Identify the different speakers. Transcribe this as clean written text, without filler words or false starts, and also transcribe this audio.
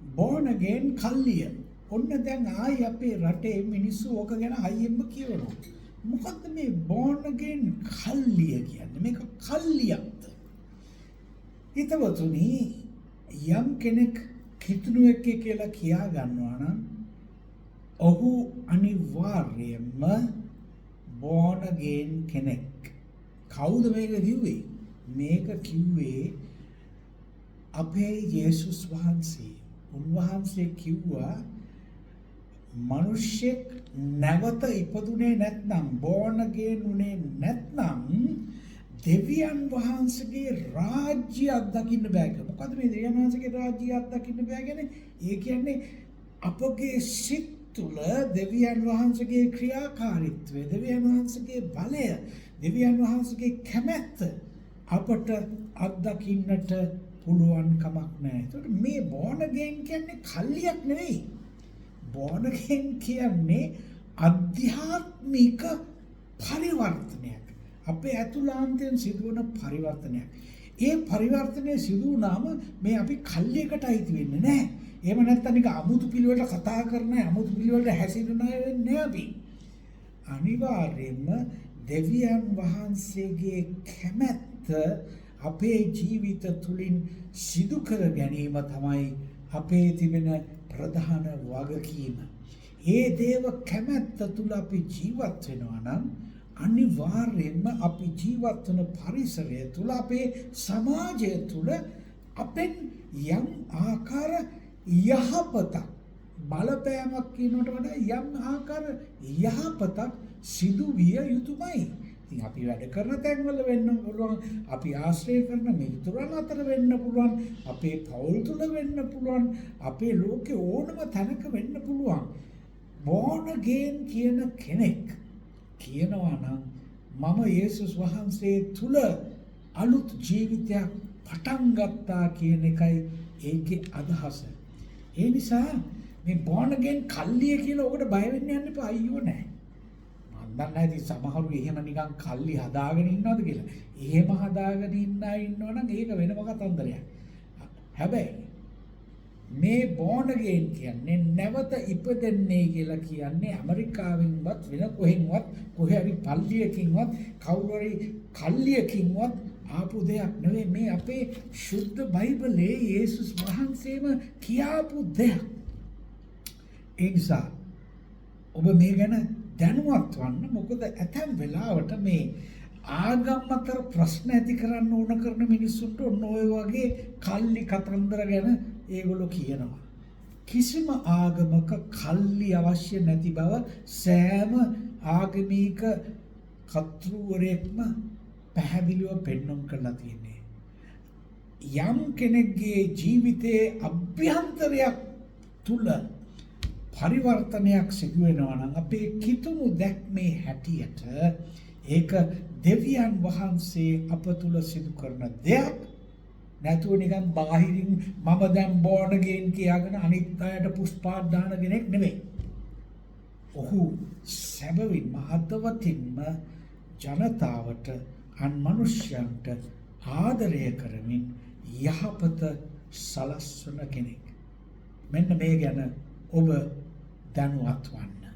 Speaker 1: born again කල්ලිය. ඔන්න දැන් ආයි අපේ රටේ මිනිස්සු ඕක ගැන හයියෙන්ම කියවනවා. මොකද්ද මේ born again කල්ලිය කියන්නේ? මේක කල්ලියක්ද? හිතවතුනි යම් කෙනෙක් කිතුණුවෙක් කියලා කියා ගන්නවා නම් ඔහු අනිවාර්යයෙන්ම born again කෙනෙක්. කවුද මේක කිව්වේ? මේක කිව්වේ අපේ යේසුස් වහන්සේ. උන්වහන්සේ කිව්වා මිනිස්සෙක් නැවත ඉපදුනේ නැත්නම් born again උනේ නැත්නම් දෙවියන් වහන්සේගේ රාජ්‍ය අත්දකින්න බෑ කියලා. මොකද මේ දෙවියන් වහන්සේගේ රාජ්‍ය අත්දකින්න බෑ කියන්නේ? ඒ කියන්නේ අපගේ සිත් තුළ දෙවියන් වහන්සේගේ ක්‍රියාකාරීත්වය, දෙවියන් වහන්සේගේ බලය, දෙවියන් වහන්සේගේ කැමැත්ත අපට අත්දකින්නට පුළුවන් කමක් නැහැ. ඒකට මේ born again කියන්නේ කල්ලියක් නෙවෙයි. born again කියන්නේ අධ්‍යාත්මික පරිවර්තනයක්. අපේ ඇතුළාන්තයෙන් සිදුවන පරිවර්තනයක්. ඒ පරිවර්තනය සිදු වුණාම මේ අපි කල්ලියකට අයිති වෙන්නේ නැහැ. එහෙම නැත්නම් නික අමුතු පිළිවෙලට කතා කරන අමුතු පිළිවෙලට හැසිරෙන අය වෙන්නේ අපි. අනිවාර්යයෙන්ම දෙවියන් වහන්සේගේ කැමැත්ත අපේ ජීවිත තුලින් සිදු කර ගැනීම තමයි අපේ තිබෙන ප්‍රධාන වගකීම. ඒ දේව කැමැත්ත තුල අපි ජීවත් වෙනවා නම් අනිවාර්යයෙන්ම අපි ජීවත් වන පරිසරය තුල අපේ සමාජය තුල අපෙන් යම් ආකාර යහපතක් බලපෑමක් කියනකට වඩා යම් ආකාර යහපතක් සිදු විය යුතුමයි. ඉතින් අපි වැඩ කරන තැන්වල වෙන්න පුළුවන්, අපි ආශ්‍රය කරන මිතුරන් අතර වෙන්න පුළුවන්, අපේ පවුල් තුල වෙන්න පුළුවන්, අපේ ලෝකේ ඕනම තැනක වෙන්න පුළුවන්. born again කියන කෙනෙක් කියනවා නම් මම යේසුස් වහන්සේ තුල අලුත් ජීවිතයක් පටන් ගත්තා කියන එකයි ඒකේ අදහස. ඒ නිසා මේ born again කල්ලිය කියලා ඔකට බය වෙන්න යන්න එපා. අයියෝ නෑ. මම දන්නේ නැහැ සමහරු එහෙම නිකන් කල්ලි හදාගෙන ඉන්නවද කියලා. එහෙම හදාගෙන ඉන්න අය ඉන්නවනම් ඒක වෙනම කතන්දරයක්. හැබැයි මේ born again කියන්නේ නැවත ඉපදෙන්නේ කියලා කියන්නේ ඇමරිකාවෙන්වත් වෙන කොහෙන්වත් කොහේ හරි පල්ලියකින්වත් කවුරු හරි කල්ලියකින්වත් ආපු දෙයක් නෙවෙයි. මේ අපේ ශුද්ධ බයිබලයේ යේසුස් වහන්සේම කියාපු දෙයක්. ඒ නිසා ඔබ මේ ගැන දැනුවත් වන්න. මොකද ඇතැම් වෙලාවට මේ ආගම් අතර ප්‍රශ්න ඇති කරන්න ඕන කරන මිනිස්සුන්ට ඔන්න ඔය වගේ කල්ලි කතන්දර ගැන ඒගොල්ලෝ කියනවා. කිසිම ආගමක කල්ලි අවශ්‍ය නැති බව සෑම ආගමික කතෘවරයෙක්ම පැහැදිලිව පෙන්වන්න කරලා තියෙන්නේ. යම් කෙනෙක්ගේ ජීවිතයේ අභ්‍යන්තරයක් තුල පරිවර්තනයක් සිදු වෙනවා නම් අපේ කිතුණු දැක්මේ හැටියට ඒක දෙවියන් වහන්සේ අප තුල සිදු කරන දෙයක්. නැතුව නිකන් බාහිරින් මම දැන් born again කියාගෙන අනිත් අයට පුස්පාත් දාන කෙනෙක් නෙවෙයි. ඔහු සැබවින්ම හදවතින්ම ජනතාවට අන් මනුෂ්‍යයන්ට ආදරය කරමින් යහපත සලස්වන කෙනෙක්. මෙන්න මේ ගැන ඔබ දැනුවත් වන්න.